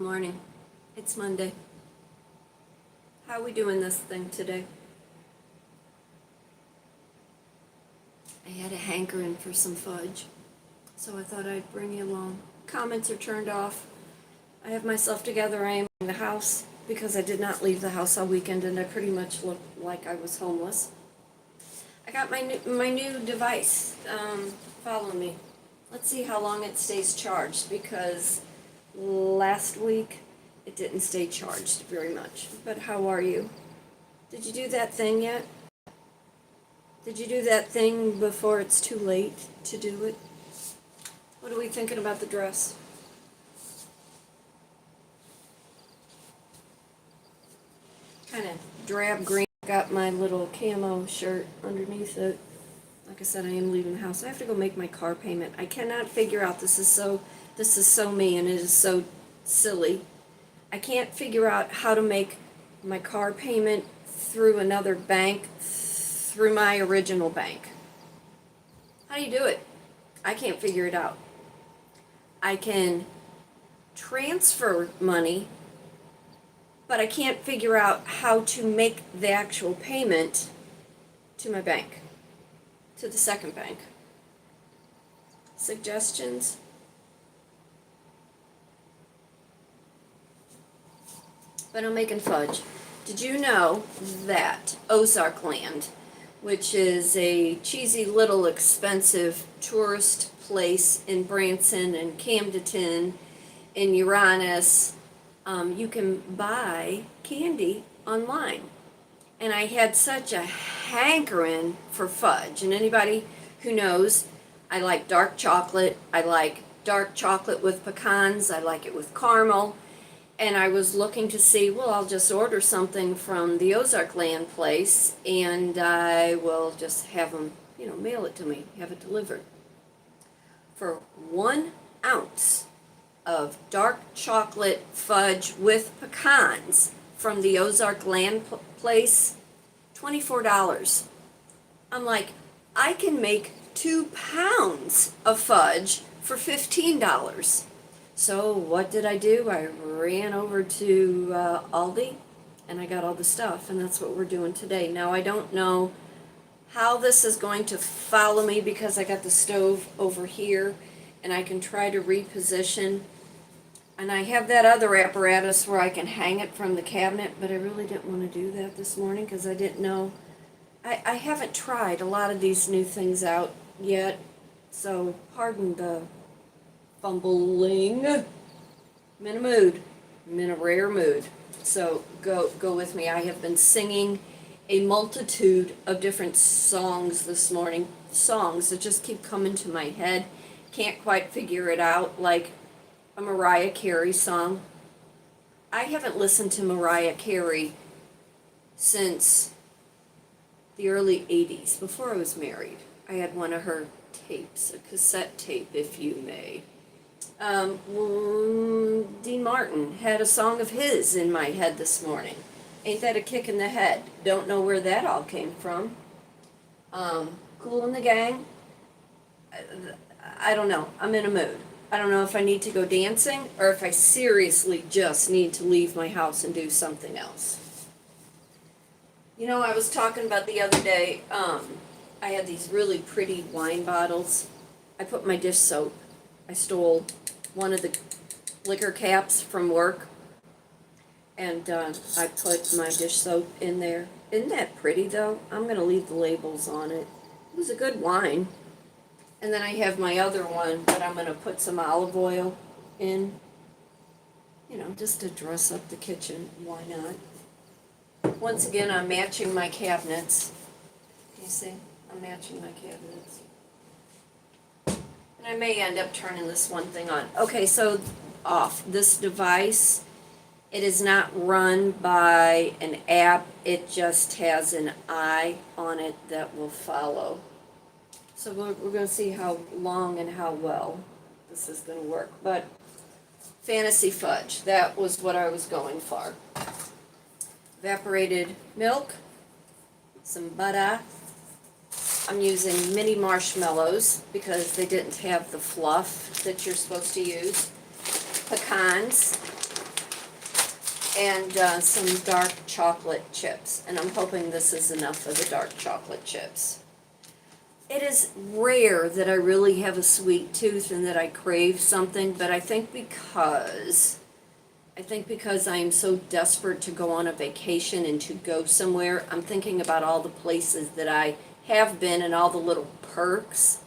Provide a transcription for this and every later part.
Morning. It's Monday. How are we doing this thing today? I had a hankering for some fudge, so I thought I'd bring you along. Comments are turned off. I have myself together. I am in the house because I did not leave the house all weekend and I pretty much looked like I was homeless. I got my new device. Follow me. Let's see how long it stays charged because last week it didn't stay charged very much. But how are you? Did you do that thing yet? Did you do that thing before it's too late to do it? What are we thinking about the dress? Kind of drab green. Got my little camo shirt underneath it. Like I said, I am leaving the house. I have to go make my car payment. I cannot figure out, this is so me and it is so silly. I can't figure out how to make my car payment through another bank, through my original bank. How do you do it? I can't figure it out. I can transfer money, but I can't figure out how to make the actual payment to my bank, to the second bank. Suggestions? But I'm making fudge. Did you know that Ozark Land, which is a cheesy little expensive tourist place in Branson and Camden, in Uranus, you can buy candy online. And I had such a hankering for fudge. And anybody who knows, I like dark chocolate. I like dark chocolate with pecans. I like it with caramel. And I was looking to see, well, I'll just order something from the Ozark Land place and I will just have them, mail it to me, have it delivered. For 1 ounce of dark chocolate fudge with pecans from the Ozark Land place, $24. I'm like, I can make 2 pounds of fudge for $15. So what did I do? I ran over to Aldi and I got all the stuff, and that's what we're doing today. Now I don't know how this is going to follow me because I got the stove over here and I can try to reposition. And I have that other apparatus where I can hang it from the cabinet, but I really didn't want to do that this morning because I didn't know. I haven't tried a lot of these new things out yet, so pardon the fumbling. I'm in a mood. I'm in a rare mood. So go with me. I have been singing a multitude of different songs this morning. Songs that just keep coming to my head. Can't quite figure it out. Like a Mariah Carey song. I haven't listened to Mariah Carey since the early 80s, before I was married. I had one of her tapes, a cassette tape, if you may. Dean Martin had a song of his in my head this morning. Ain't that a kick in the head? Don't know where that all came from. Kool and the Gang. I don't know. I'm in a mood. I don't know if I need to go dancing or if I seriously just need to leave my house and do something else. I was talking about the other day, I had these really pretty wine bottles. I put my dish soap. I stole one of the liquor caps from work, and I put my dish soap in there. Isn't that pretty, though? I'm going to leave the labels on it. It was a good wine. And then I have my other one that I'm going to put some olive oil in, just to dress up the kitchen. Why not? Once again, I'm matching my cabinets. Can you see? I'm matching my cabinets. And I may end up turning this one thing on. Okay, so off. This device, it is not run by an app. It just has an eye on it that will follow. So we're going to see how long and how well this is going to work. But fantasy fudge, that was what I was going for. Evaporated milk, some butter. I'm using mini marshmallows because they didn't have the fluff that you're supposed to use. Pecans, and some dark chocolate chips. And I'm hoping this is enough of the dark chocolate chips. It is rare that I really have a sweet tooth and that I crave something, but I think because I am so desperate to go on a vacation and to go somewhere, I'm thinking about all the places that I have been and all the little perks.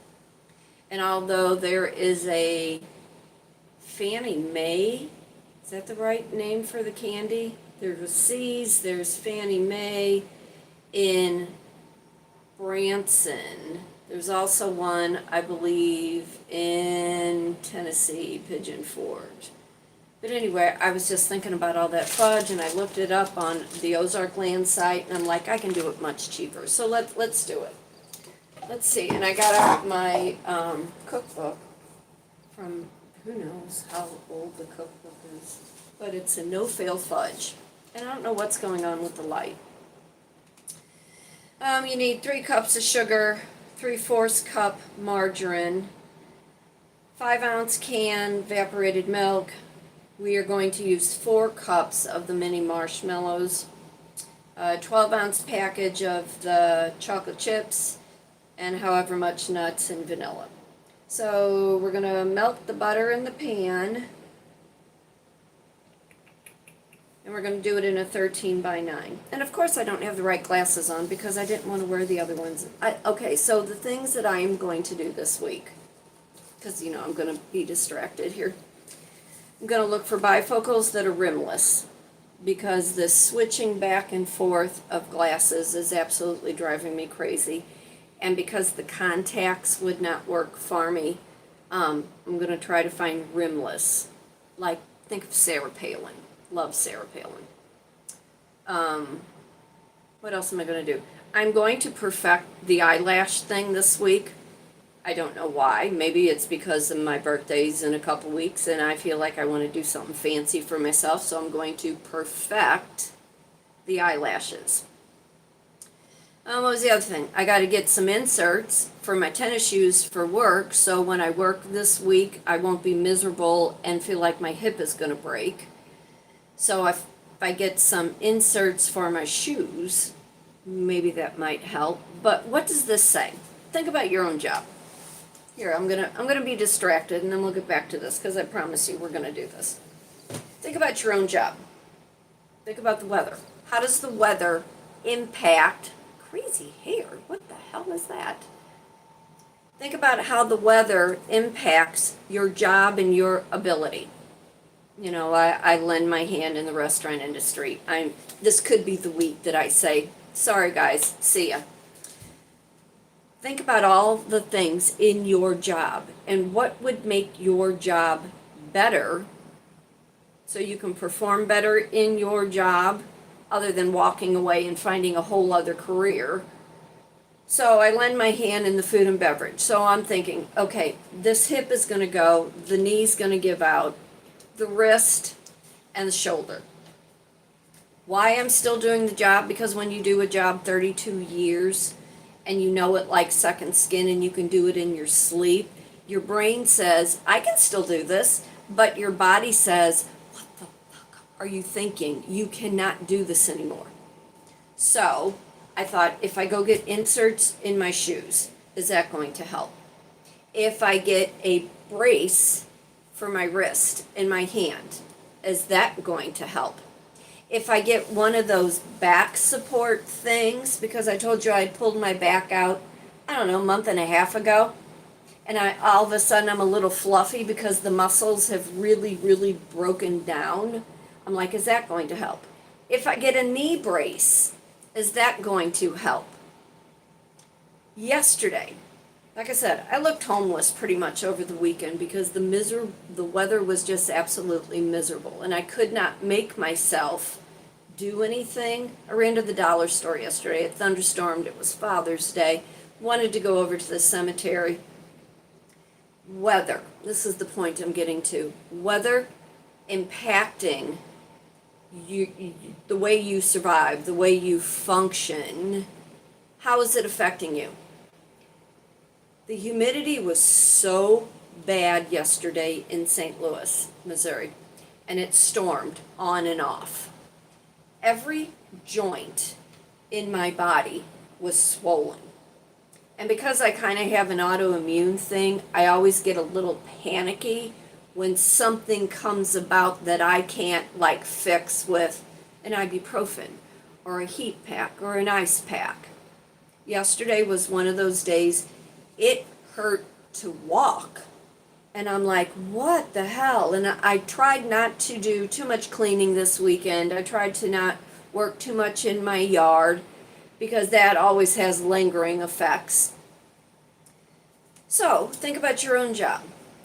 And although there is a Fannie Mae, is that the right name for the candy? There's C's, there's Fannie Mae in Branson. There's also one, I believe, in Tennessee, Pigeon Forge. But anyway, I was just thinking about all that fudge, and I looked it up on the Ozark Land site, and I'm like, I can do it much cheaper. So let's do it. Let's see. And I got out my cookbook from, who knows how old the cookbook is, but it's a no-fail fudge. And I don't know what's going on with the light. You need 3 cups of sugar, 3/4 cup margarine, 5-ounce can evaporated milk. We are going to use 4 cups of the mini marshmallows, a 12-ounce package of the chocolate chips, and however much nuts and vanilla. So we're going to melt the butter in the pan, and we're going to do it in a 13x9. And of course I don't have the right glasses on because I didn't want to wear the other ones. Okay, so the things that I am going to do this week, because I'm going to be distracted here. I'm going to look for bifocals that are rimless, because this switching back and forth of glasses is absolutely driving me crazy. And because the contacts would not work for me, I'm going to try to find rimless. Like, think of Sarah Palin. Love Sarah Palin. What else am I going to do? I'm going to perfect the eyelash thing this week. I don't know why. Maybe it's because of my birthday's in a couple weeks and I feel like I want to do something fancy for myself, so I'm going to perfect the eyelashes. What was the other thing? I got to get some inserts for my tennis shoes for work, so when I work this week, I won't be miserable and feel like my hip is going to break. So if I get some inserts for my shoes, maybe that might help. But what does this say? Think about your own job. Here, I'm gonna be distracted, and then we'll get back to this, because I promise you we're gonna do this. Think about your own job. Think about the weather. How does the weather impact crazy hair? What the hell is that? Think about how the weather impacts your job and your ability. I lend my hand in the restaurant industry. This could be the week that I say, sorry guys, see ya. Think about all the things in your job and what would make your job better so you can perform better in your job other than walking away and finding a whole other career. So I lend my hand in the food and beverage. So I'm thinking, okay, this hip is going to go, the knee's going to give out, the wrist, and the shoulder. Why I'm still doing the job? Because when you do a job 32 years, and you know it like second skin and you can do it in your sleep, your brain says, I can still do this, but your body says, what the fuck are you thinking? You cannot do this anymore. So I thought, if I go get inserts in my shoes, is that going to help? If I get a brace for my wrist in my hand, is that going to help? If I get one of those back support things, because I told you I'd pulled my back out, I don't know, a month and a half ago, and all of a sudden I'm a little fluffy because the muscles have really, really broken down. I'm like, is that going to help? If I get a knee brace, is that going to help? Yesterday, like I said, I looked homeless pretty much over the weekend because the weather was just absolutely miserable, and I could not make myself do anything. I ran to the dollar store yesterday. It thunderstormed. It was Father's Day. Wanted to go over to the cemetery. Weather. This is the point I'm getting to. Weather impacting the way you survive, the way you function. How is it affecting you? The humidity was so bad yesterday in St. Louis, Missouri, and it stormed on and off. every joint in my body was swollen. And because I kind of have an autoimmune thing, I always get a little panicky when something comes about that I can't like fix with an ibuprofen or a heat pack or an ice pack. Yesterday was one of those days. It hurt to walk. And I'm like, what the hell? And I tried not to do too much cleaning this weekend. I tried to not work too much in my yard because that always has lingering effects. So think about your own job.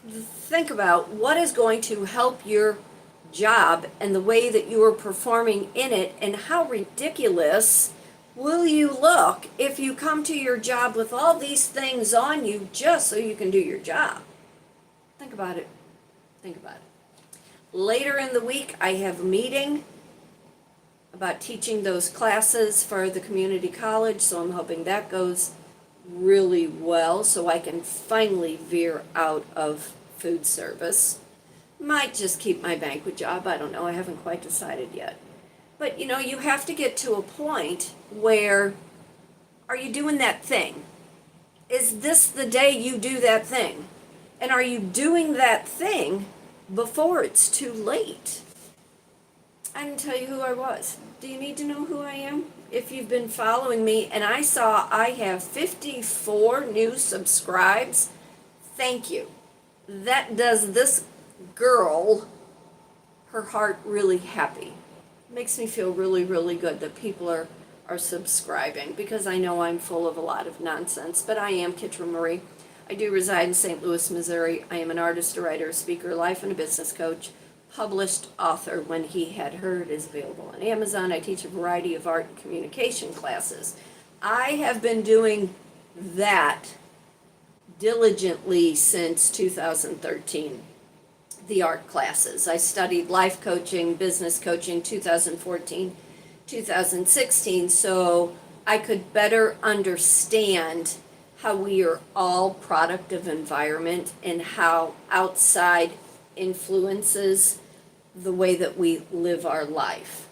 Think about what is going to help your job and the way that you are performing in it, and how ridiculous will you look if you come to your job with all these things on you just so you can do your job. Think about it. Think about it. Later in the week, I have a meeting about teaching those classes for the community college, so I'm hoping that goes really well so I can finally veer out of food service. Might just keep my banquet job. I don't know. I haven't quite decided yet. But you have to get to a point where, are you doing that thing? Is this the day you do that thing? And are you doing that thing before it's too late? I didn't tell you who I was. Do you need to know who I am? If you've been following me, and I saw I have 54 new subscribes, thank you. That does this girl, her heart, really happy. Makes me feel really, really good that people are subscribing, because I know I'm full of a lot of nonsense. But I am Kitryn Marie. I do reside in St. Louis, Missouri. I am an artist, a writer, a speaker, life and a business coach, published author. When He Had Heard is available on Amazon. I teach a variety of art and communication classes. I have been doing that diligently since 2013. The art classes. I studied life coaching, business coaching, 2014, 2016, so I could better understand how we are all product of environment and how outside influences the way that we live our life.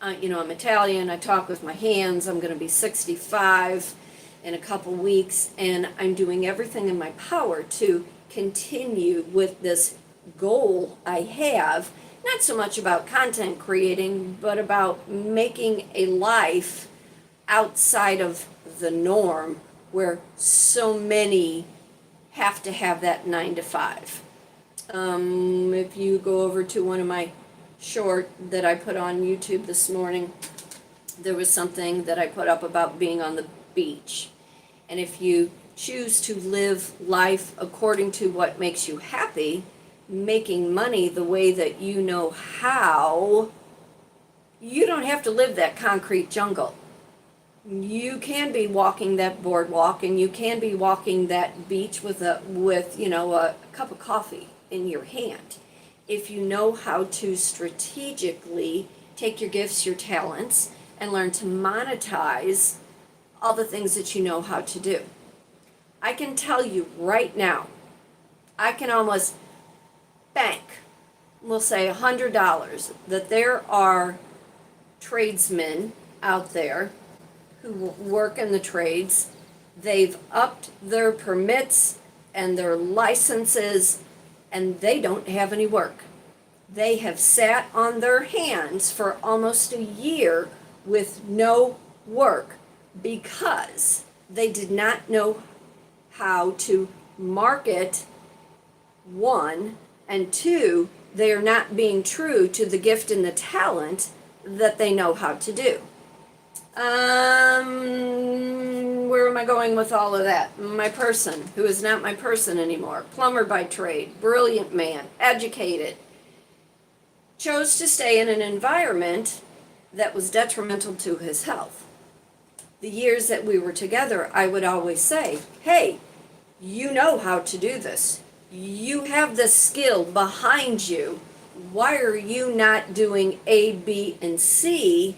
I'm Italian. I talk with my hands. I'm going to be 65 in a couple weeks, and I'm doing everything in my power to continue with this goal I have, not so much about content creating, but about making a life outside of the norm where so many have to have that 9 to 5. If you go over to one of my short that I put on YouTube this morning, there was something that I put up about being on the beach. And if you choose to live life according to what makes you happy, making money the way that you know how, you don't have to live that concrete jungle. You can be walking that boardwalk, and you can be walking that beach with a cup of coffee in your hand. If you know how to strategically take your gifts, your talents, and learn to monetize all the things that you know how to do. I can tell you right now, I can almost bank, we'll say $100, that there are tradesmen out there who work in the trades. They've upped their permits and their licenses, and they don't have any work. They have sat on their hands for almost a year with no work because they did not know how to market, one, and two, they are not being true to the gift and the talent that they know how to do. Where am I going with all of that? My person, who is not my person anymore, plumber by trade, brilliant man, educated, chose to stay in an environment that was detrimental to his health. The years that we were together, I would always say, hey, you know how to do this. You have the skill behind you. Why are you not doing A, B, and C?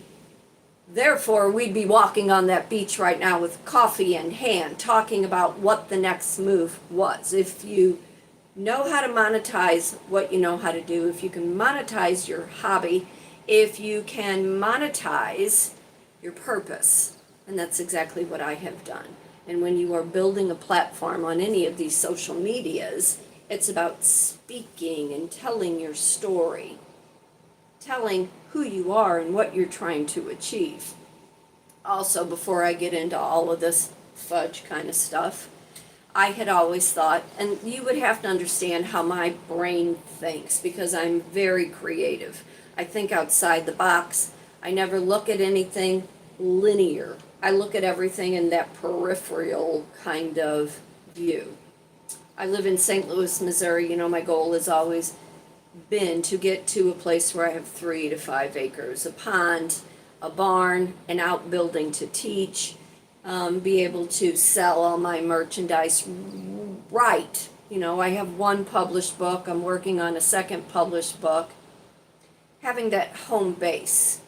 Therefore, we'd be walking on that beach right now with coffee in hand, talking about what the next move was. If you know how to monetize what you know how to do, if you can monetize your hobby if you can monetize your purpose. And that's exactly what I have done. And when you are building a platform on any of these social medias, it's about speaking and telling your story, telling who you are and what you're trying to achieve. Also, before I get into all of this fudge kind of stuff, I had always thought, and you would have to understand how my brain thinks because I'm very creative. I think outside the box. I never look at anything linear. I look at everything in that peripheral kind of view. I live in St. Louis, Missouri. You know, my goal has always been to get to a place where I have 3 to 5 acres, a pond, a barn, an outbuilding to teach, be able to sell all my merchandise right. You know, I have 1 published book. I'm working on a 2nd published book. Having that home base.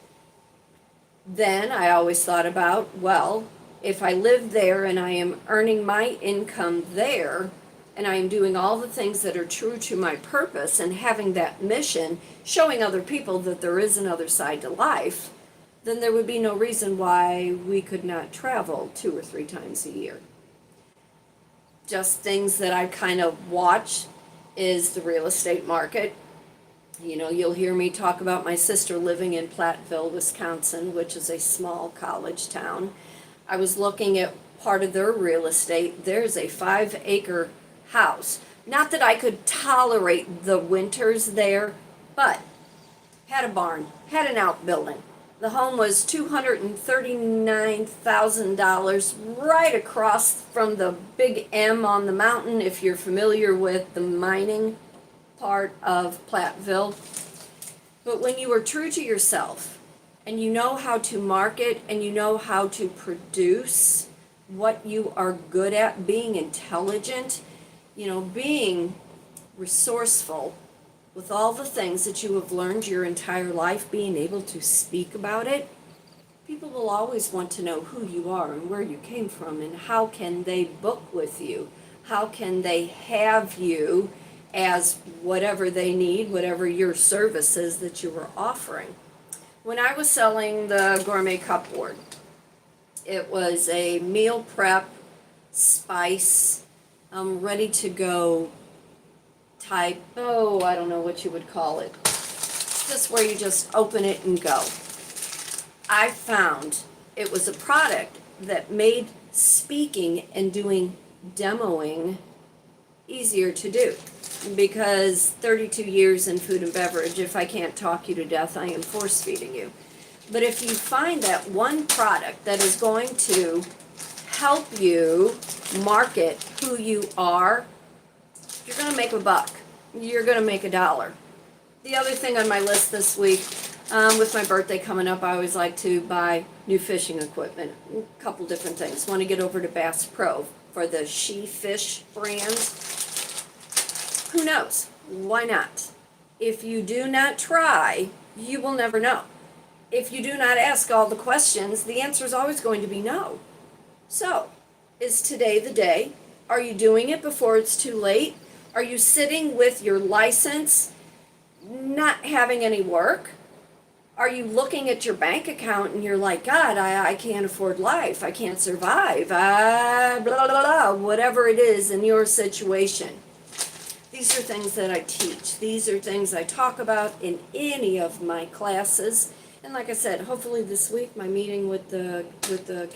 Then I always thought about, well, if I live there and I am earning my income there, and I am doing all the things that are true to my purpose and having that mission, showing other people that there is another side to life, then there would be no reason why we could not travel 2 or 3 times a year. Just things that I kind of watch is the real estate market. You know, you'll hear me talk about my sister living in Platteville, Wisconsin, which is a small college town. I was looking at part of their real estate. There's a 5-acre house. Not that I could tolerate the winters there, but had a barn, had an outbuilding. The home was $239,000 right across from the big M on the mountain, if you're familiar with the mining part of Platteville. But when you are true to yourself and you know how to market and you know how to produce what you are good at, being intelligent, you know, being resourceful with all the things that you have learned your entire life, being able to speak about it, people will always want to know who you are and where you came from and how can they book with you, how can they have you as whatever they need, whatever your service is that you were offering. When I was selling the gourmet cupboard, it was a meal prep, spice, ready to go type, I don't know what you would call it. Just where you just open it and go. I found it was a product that made speaking and doing demoing easier to do. Because 32 years in food and beverage, if I can't talk you to death, I am force feeding you. But if you find that one product that is going to help you market who you are, you're going to make a buck. You're going to make $1. The other thing on my list this week, with my birthday coming up, I always like to buy new fishing equipment. A couple different things. Want to get over to Bass Pro for the She Fish brand. Who knows? Why not? If you do not try, you will never know. If you do not ask all the questions, the answer is always going to be no. So, is today the day? Are you doing it before it's too late? Are you sitting with your license, not having any work? Are you looking at your bank account and you're like, God, I can't afford life. I can't survive. Blah, blah, blah, whatever it is in your situation. These are things that I teach. These are things I talk about in any of my classes. And like I said, hopefully this week, my meeting with the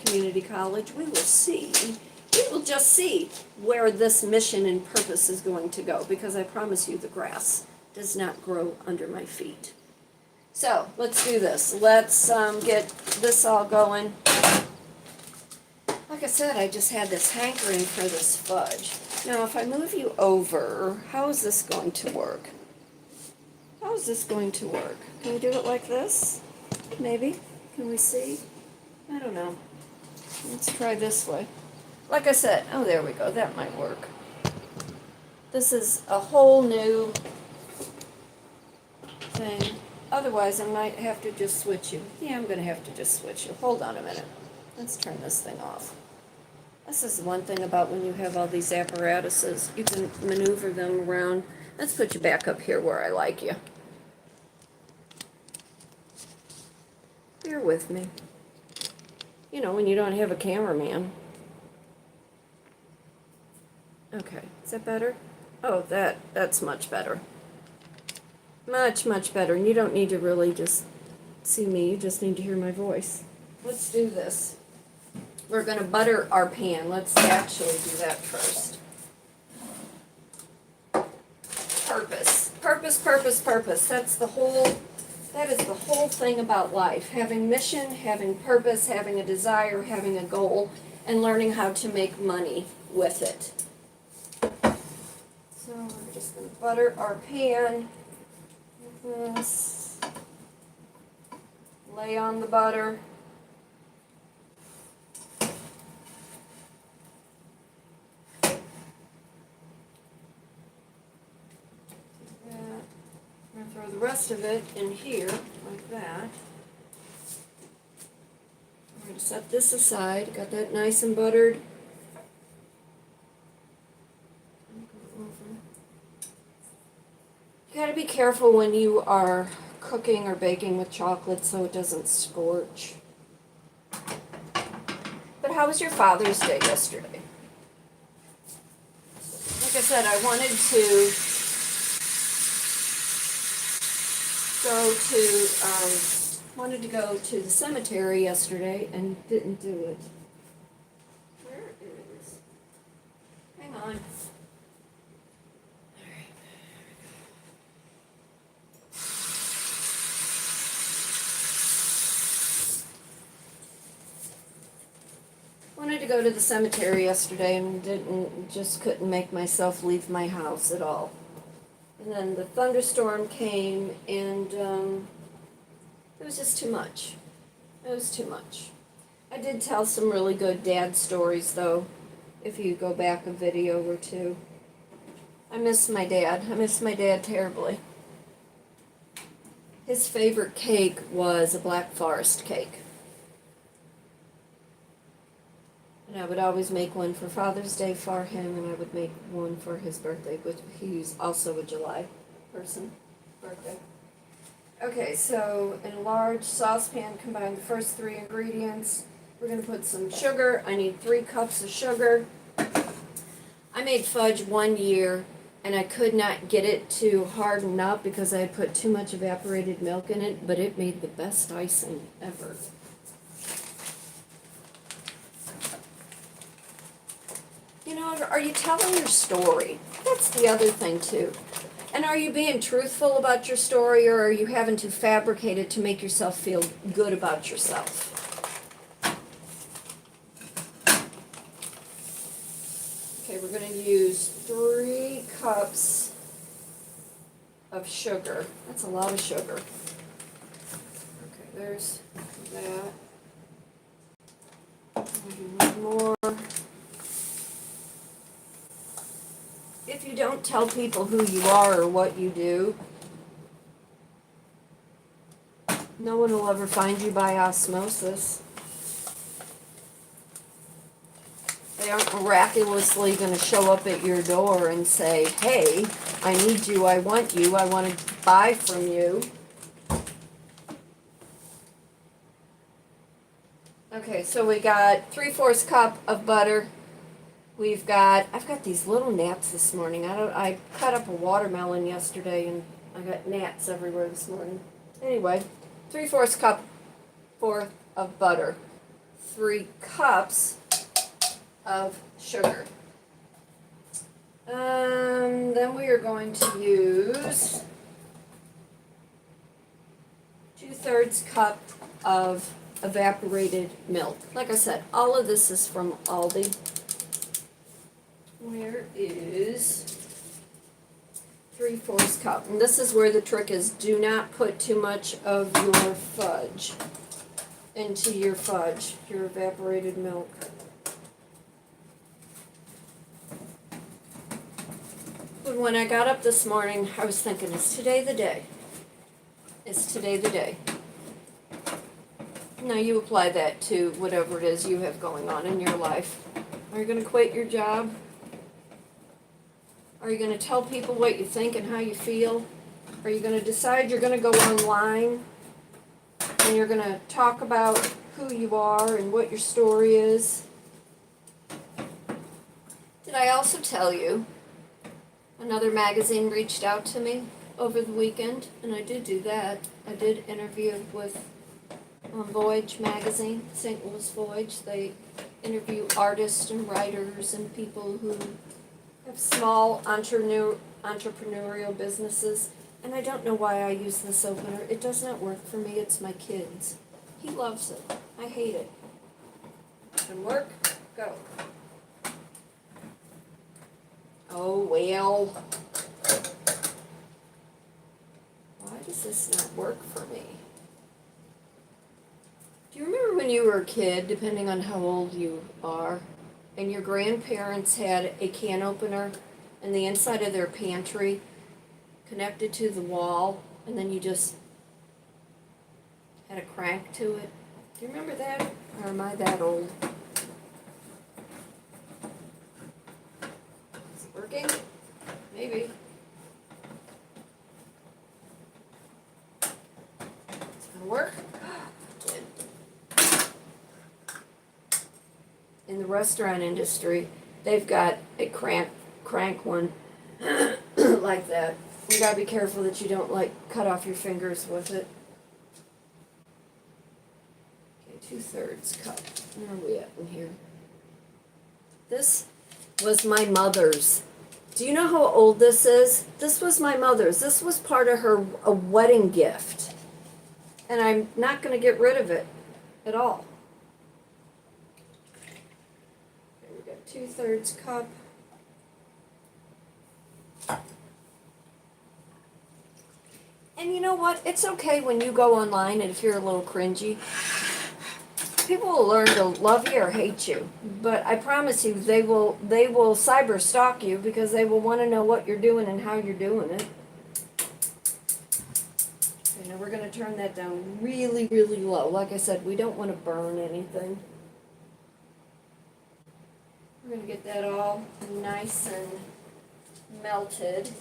community college, we will just see where this mission and purpose is going to go. Because I promise you, the grass does not grow under my feet. So let's do this. Let's get this all going. Like I said, I just had this hankering for this fudge. Now, if I move you over, how is this going to work? How is this going to work? Can we do it like this? Maybe? Can we see? I don't know. Let's try this way. Like I said, oh, there we go. That might work. This is a whole new thing. Otherwise, I might have to just switch you. Yeah, I'm going to have to just switch you. Hold on a minute. Let's turn this thing off. This is one thing about when you have all these apparatuses. You can maneuver them around. Let's put you back up here where I like you. Bear with me. You know, when you don't have a cameraman. Okay, is that better? Oh, that's much better. Much, much better. And you don't need to really just see me, you just need to hear my voice. Let's do this. We're going to butter our pan. Let's actually do that first. Purpose. Purpose, purpose, purpose. That is the whole thing about life. Having mission, having purpose, having a desire, having a goal, and learning how to make money with it. So we're just going to butter our pan with this. Lay on the butter. Throw the rest of it in here, like that. I'm going to set this aside. Got that nice and buttered. You got to be careful when you are cooking or baking with chocolate so it doesn't scorch. But how was your Father's Day yesterday? Like I said, I wanted to go to the cemetery yesterday and didn't do it. Where is? Hang on. Wanted to go to the cemetery yesterday and couldn't make myself leave my house at all. And then the thunderstorm came and it was just too much. It was too much. I did tell some really good dad stories though, if you go back a video or two. I miss my dad. I miss my dad terribly. His favorite cake was a Black Forest cake. And I would always make one for Father's Day for him, and I would make one for his birthday, which he's also a July birthday. Okay, so in a large saucepan, combine the first 3 ingredients. We're going to put some sugar. I need 3 cups of sugar. I made fudge one year, and I could not get it to harden up because I had put too much evaporated milk in it, but it made the best icing ever. You know, are you telling your story? That's the other thing, too. And are you being truthful about your story, or are you having to fabricate it to make yourself feel good about yourself? Okay, we're going to use 3 cups of sugar. That's a lot of sugar. Okay, there's that. Maybe one more. If you don't tell people who you are or what you do, no one will ever find you by osmosis. They aren't miraculously going to show up at your door and say, hey, I need you, I want to buy from you. Okay, so we got 3/4 cup of butter. I've got these little gnats this morning. I cut up a watermelon yesterday and I got gnats everywhere this morning. Anyway, 3/4 cup of butter, 3 cups of sugar. Then we are going to use 2/3 cup of evaporated milk. Like I said, all of this is from Aldi. Where is 3/4 cup? And this is where the trick is. Do not put too much of your fudge into your evaporated milk. But when I got up this morning, I was thinking, is today the day? Is today the day? Now you apply that to whatever it is you have going on in your life. Are you going to quit your job? Are you going to tell people what you think and how you feel? Are you going to decide you're going to go online and you're going to talk about who you are and what your story is. Did I also tell you another magazine reached out to me over the weekend? And I did do that. I did interview with Voyage magazine, St. Louis Voyage. They interview artists and writers and people who have small entrepreneurial businesses. And I don't know why I use this opener. It does not work for me. It's my kid's. He loves it. I hate it. Can work? Go. Oh, well. Why does this not work for me? Do you remember when you were a kid, depending on how old you are, and your grandparents had a can opener and the inside of their pantry connected to the wall, and then you just had a crank to it? Do you remember that? Or am I that old? Is it working? Maybe. It's gonna work? Good. In the restaurant industry, they've got a crank one like that. You gotta be careful that you don't cut off your fingers with it. Okay, 2/3 cup. Where are we at in here? This was my mother's. Do you know how old this is? This was my mother's. This was part of a wedding gift. And I'm not gonna get rid of it at all. Okay, we got 2/3 cup. And you know what? It's okay when you go online and if you're a little cringy. People will learn to love you or hate you. But I promise you, they will cyber stalk you because they will want to know what you're doing and how you're doing it. Okay, now we're going to turn that down really, really low. Like I said, we don't want to burn anything. We're going to get that all nice and melted.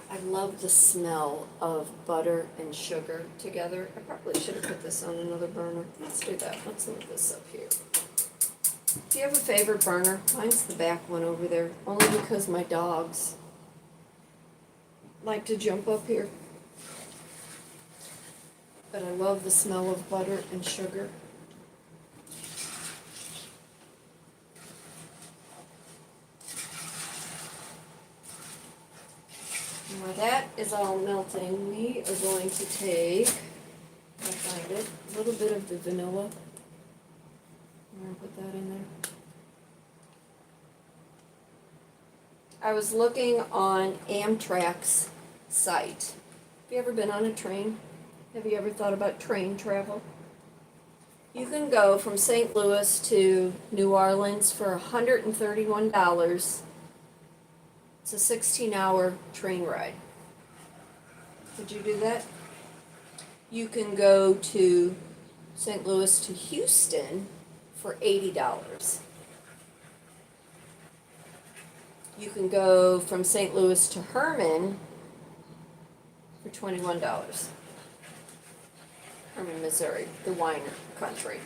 I love the smell of butter and sugar together. I probably should have put this on another burner. Let's do that. Let's move this up here. Do you have a favorite burner? Mine's the back one over there, only because my dogs like to jump up here. But I love the smell of butter and sugar. While that is all melting, we are going to take, if I find it, a little bit of the vanilla. I'm going to put that in there. I was looking on Amtrak's site. Have you ever been on a train? Have you ever thought about train travel? You can go from St. Louis to New Orleans for $131. It's a 16-hour train ride. Would you do that? You can go to St. Louis to Houston for $80. You can go from St. Louis to Herman for $21. Herman, Missouri, the wine country.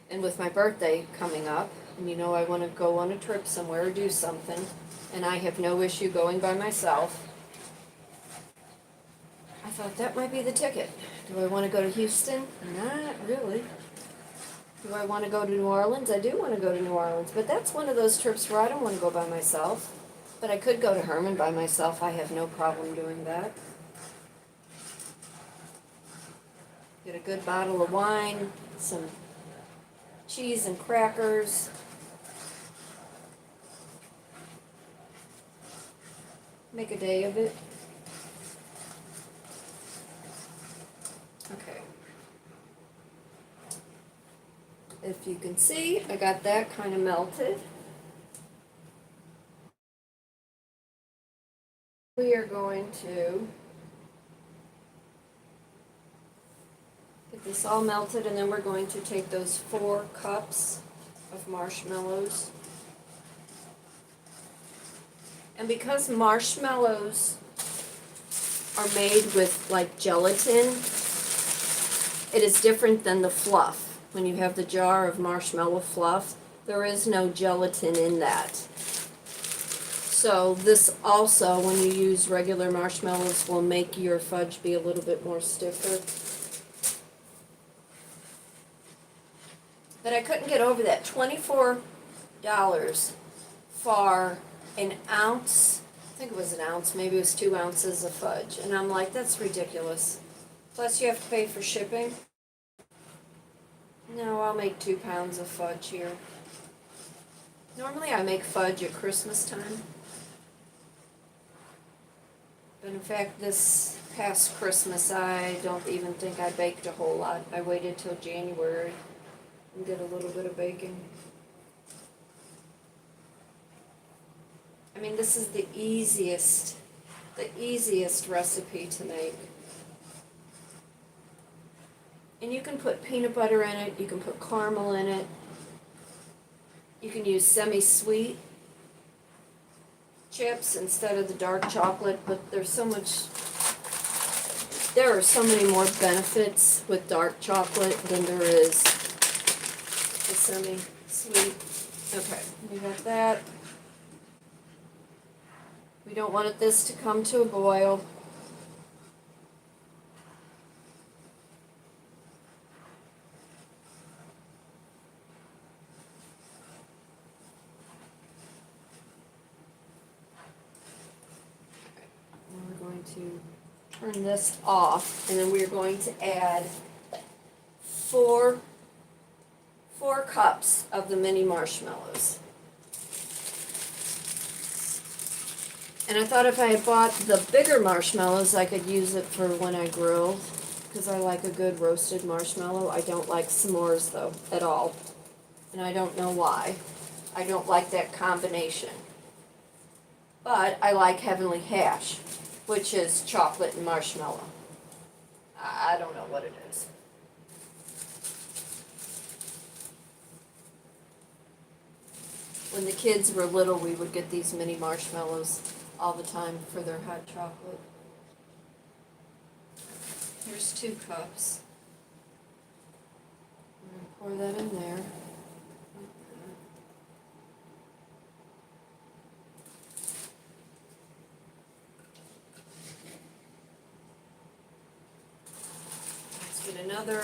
And with my birthday coming up, and you know I want to go on a trip somewhere or do something, and I have no issue going by myself, I thought that might be the ticket. Do I want to go to Houston? Not really. Do I want to go to New Orleans? I do want to go to New Orleans, but that's one of those trips where I don't want to go by myself. But I could go to Herman by myself. I have no problem doing that. Get a good bottle of wine, some cheese and crackers. Make a day of it. Okay. If you can see, I got that kind of melted. We are going to get this all melted, and then we're going to take those 4 cups of marshmallows And because marshmallows are made with like gelatin, it is different than the fluff. When you have the jar of marshmallow fluff, there is no gelatin in that. So this also, when you use regular marshmallows, will make your fudge be a little bit more stiffer. But I couldn't get over that. $24 for an ounce. I think it was an ounce, maybe it was 2 ounces of fudge. And I'm like, that's ridiculous. Plus you have to pay for shipping. No, I'll make 2 pounds of fudge here. Normally I make fudge at Christmas time. But in fact, this past Christmas, I don't even think I baked a whole lot. I waited till January and did a little bit of baking. I mean, this is the easiest recipe to make. And you can put peanut butter in it, you can put caramel in it, you can use semi-sweet chips instead of the dark chocolate, but there are so many more benefits with dark chocolate than there is the semi-sweet. Okay, we got that. We don't want this to come to a boil. To turn this off, and then we're going to add four cups of the mini marshmallows. And I thought if I had bought the bigger marshmallows, I could use it for when I grill, because I like a good roasted marshmallow. I don't like s'mores though at all, and I don't know why. I don't like that combination. But I like Heavenly Hash, which is chocolate and marshmallow. I don't know what it is. When the kids were little, we would get these mini marshmallows all the time for their hot chocolate. Here's 2 cups. I'm going to pour that in there. Get another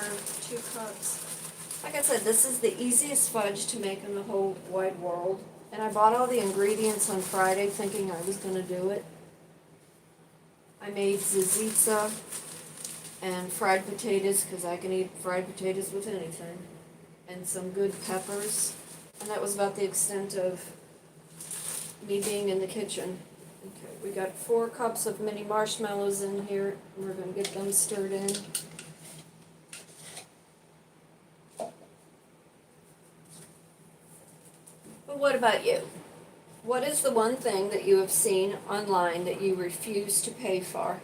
2 cups. Like I said, this is the easiest fudge to make in the whole wide world. And I bought all the ingredients on Friday thinking I was going to do it. I made zizica and fried potatoes, because I can eat fried potatoes with anything. And some good peppers. And that was about the extent of me being in the kitchen. Okay, we got 4 cups of mini marshmallows in here. We're going to get them stirred in. But what about you? What is the one thing that you have seen online that you refuse to pay for,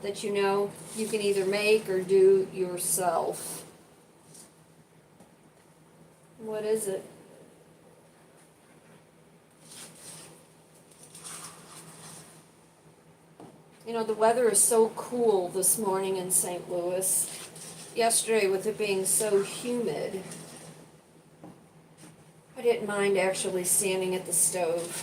that you know you can either make or do yourself? What is it? You know, the weather is so cool this morning in St. Louis. Yesterday, with it being so humid, I didn't mind actually standing at the stove.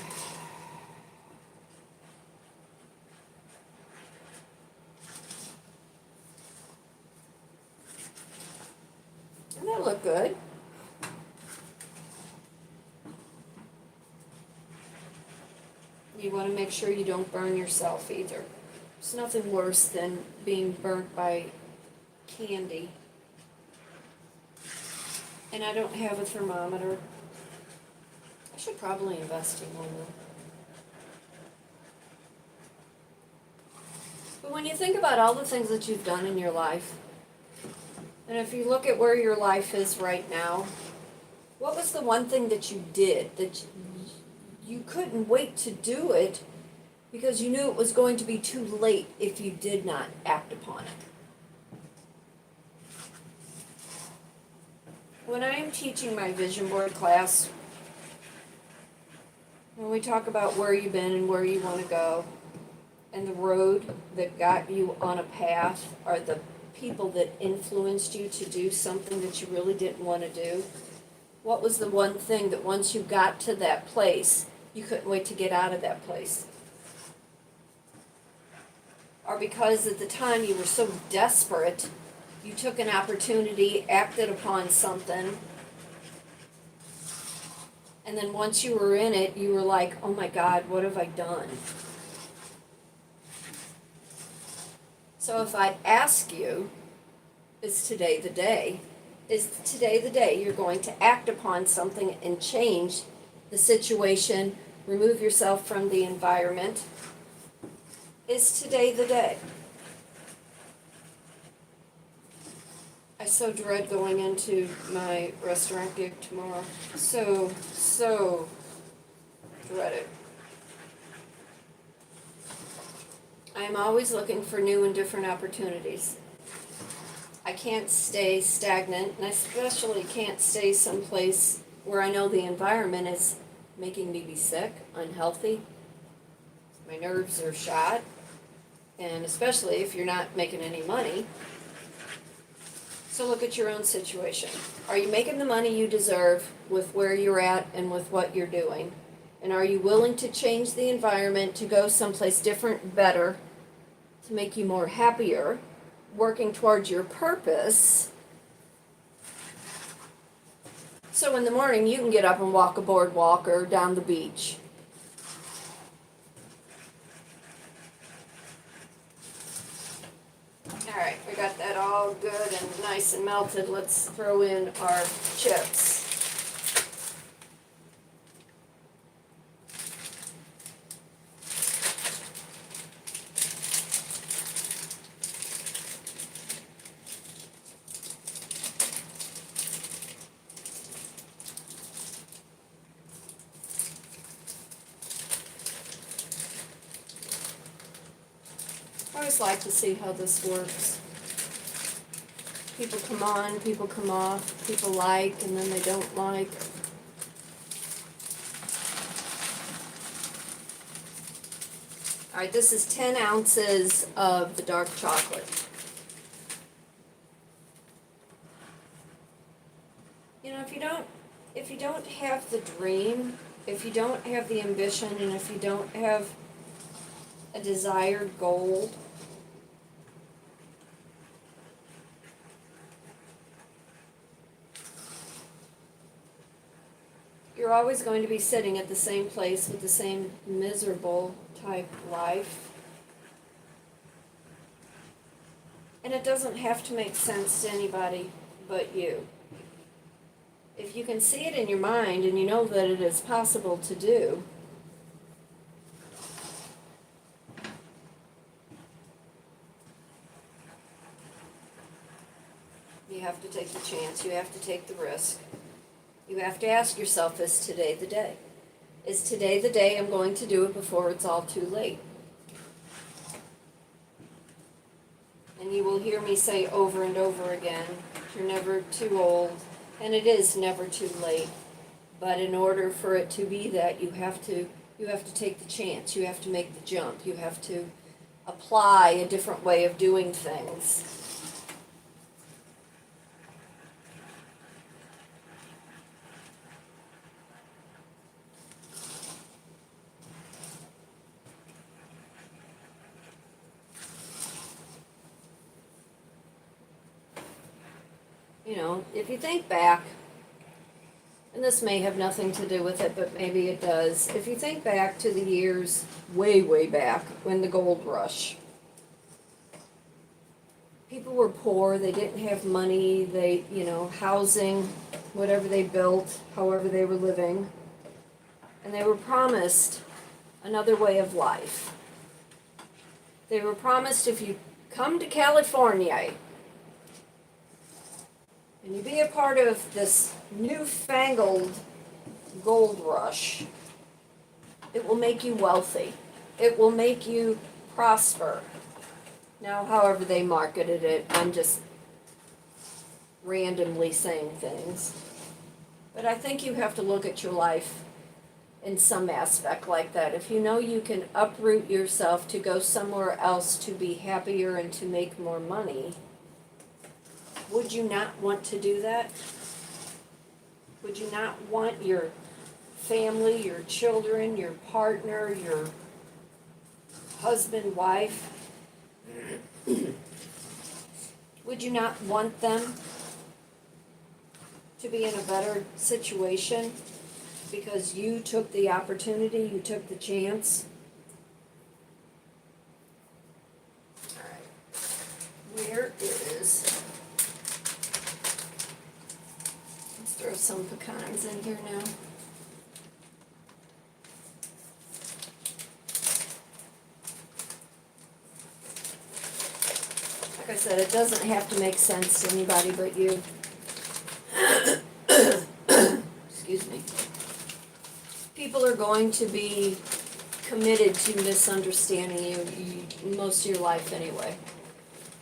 And that looked good. You want to make sure you don't burn yourself either. There's nothing worse than being burnt by candy. And I don't have a thermometer. I should probably invest in one though. But when you think about all the things that you've done in your life, and if you look at where your life is right now, what was the one thing that you did that you couldn't wait to do it because you knew it was going to be too late if you did not act upon it? When I am teaching my vision board class, when we talk about where you've been and where you want to go, and the road that got you on a path are the people that influenced you to do something that you really didn't want to do, what was the one thing that once you got to that place, you couldn't wait to get out of that place? Or because at the time you were so desperate, you took an opportunity, acted upon something, and then once you were in it, you were like, oh my God, what have I done? So if I ask you, is today the day? Is today the day you're going to act upon something and change the situation, remove yourself from the environment? Is today the day? I so dread going into my restaurant gig tomorrow. So dread it. I am always looking for new and different opportunities. I can't stay stagnant, and I especially can't stay someplace where I know the environment is making me be sick, unhealthy. My nerves are shot, and especially if you're not making any money. So look at your own situation. Are you making the money you deserve with where you're at and with what you're doing? And are you willing to change the environment to go someplace different, better, to make you more happier, working towards your purpose? So in the morning you can get up and walk a boardwalk or down the beach. Alright, we got that all good and nice and melted. Let's throw in our chips. I always like to see how this works. People come on, people come off, people like, and then they don't like. Alright, this is 10 ounces of the dark chocolate. You know, if you don't have the dream, if you don't have the ambition, and if you don't have a desired goal, you're always going to be sitting at the same place with the same miserable type life. And it doesn't have to make sense to anybody but you. If you can see it in your mind and you know that it is possible to do, you have to take the chance, you have to take the risk. You have to ask yourself, is today the day? Is today the day I'm going to do it before it's all too late? And you will hear me say over and over again, you're never too old, and it is never too late. But in order for it to be that, you have to take the chance, you have to make the jump, you have to apply a different way of doing things. You know, if you think back, and this may have nothing to do with it, but maybe it does. If you think back to the years way, way back when the gold rush, people were poor, they didn't have money, they, housing, whatever they built, however they were living, and they were promised another way of life. They were promised, if you come to California, and you be a part of this newfangled gold rush, it will make you wealthy. It will make you prosper. Now, however they marketed it, I'm just randomly saying things. But I think you have to look at your life in some aspect like that. If you know you can uproot yourself to go somewhere else to be happier and to make more money, would you not want to do that? Would you not want your family, your children, your partner, your husband, wife, would you not want them to be in a better situation because you took the opportunity, you took the chance? Alright, where is, let's throw some pecans in here now. Like I said, it doesn't have to make sense to anybody but you. Excuse me. People are going to be committed to misunderstanding you most of your life anyway.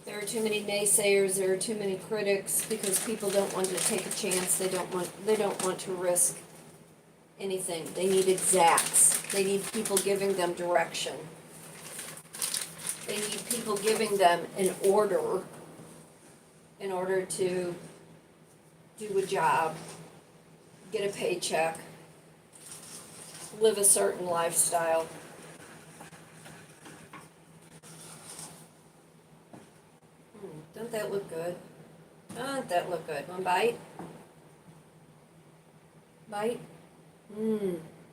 There are too many naysayers, there are too many critics, because people don't want to take a chance, they don't want to risk anything. They need exacts. They need people giving them direction. They need people giving them an order in order to do a job, get a paycheck, live a certain lifestyle. Doesn't that look good? Doesn't that look good? One bite? Bite?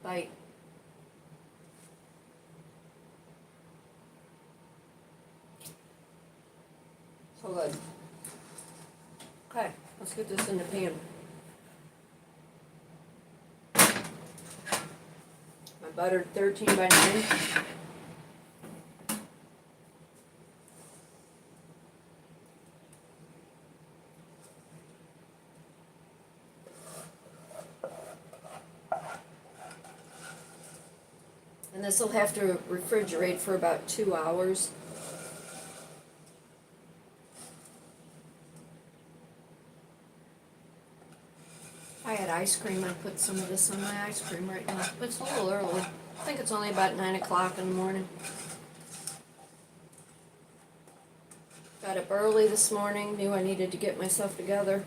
Bite. So good. Okay, let's get this in the pan. My buttered 13 by 9. And this will have to refrigerate for about 2 hours. I had ice cream. I put some of this on my ice cream right now. But it's a little early. I think it's only about 9 o'clock in the morning. Got up early this morning. Knew I needed to get myself together.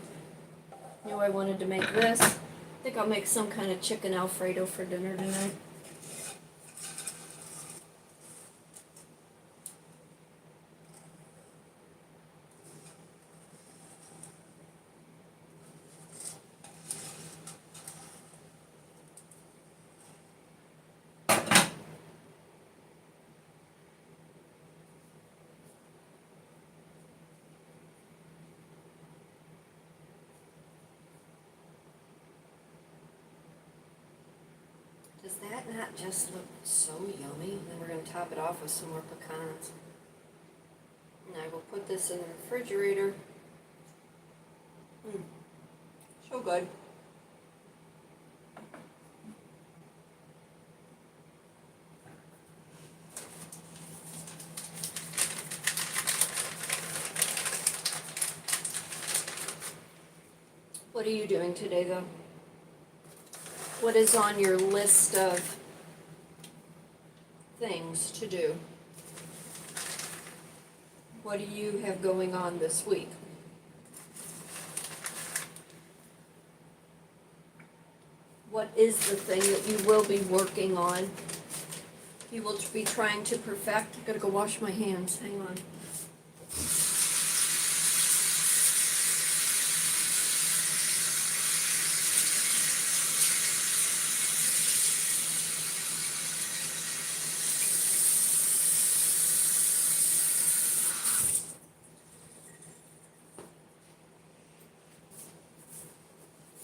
Knew I wanted to make this. I think I'll make some kind of chicken Alfredo for dinner tonight. Does that not just look so yummy? And then we're going to top it off with some more pecans. And I will put this in the refrigerator. So good. What are you doing today, though? What is on your list of things to do? What do you have going on this week? What is the thing that you will be working on? You will be trying to perfect. I've got to go wash my hands. Hang on.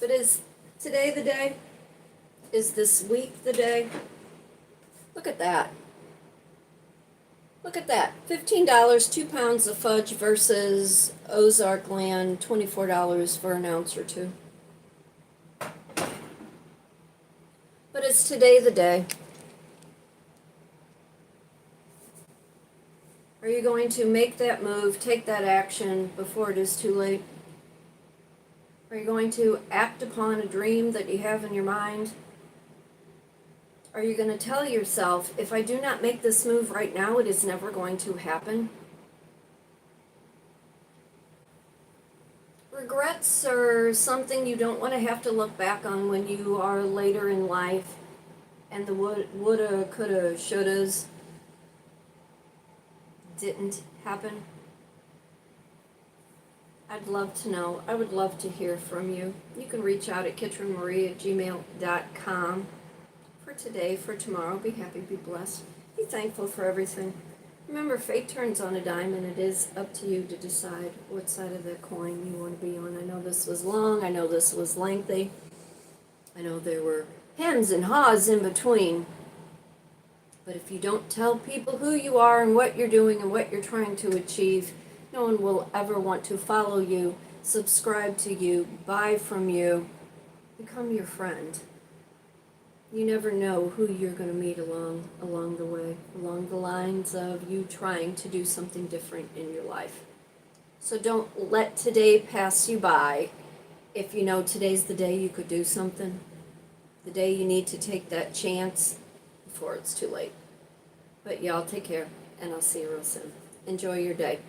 But is today the day? Is this week the day? Look at that. Look at that. $15, 2 pounds of fudge versus Ozark Land, $24 for an ounce or two. But is today the day? Are you going to make that move, take that action before it is too late? Are you going to act upon a dream that you have in your mind? Are you going to tell yourself, if I do not make this move right now, it is never going to happen? Regrets are something you don't want to have to look back on when you are later in life, and the woulda, coulda, shouldas didn't happen. I'd love to know. I would love to hear from you. You can reach out at kitrynmarie@gmail.com. For today, for tomorrow, be happy, be blessed, be thankful for everything. Remember, fate turns on a dime, and it is up to you to decide what side of the coin you want to be on. I know this was long, I know this was lengthy, I know there were hems and haws in between, but if you don't tell people who you are and what you're doing and what you're trying to achieve, no one will ever want to follow you, subscribe to you, buy from you, become your friend. You never know who you're going to meet along the way, along the lines of you trying to do something different in your life. So don't let today pass you by. If you know today's the day you could do something, the day you need to take that chance before it's too late. But y'all take care, and I'll see you real soon. Enjoy your day.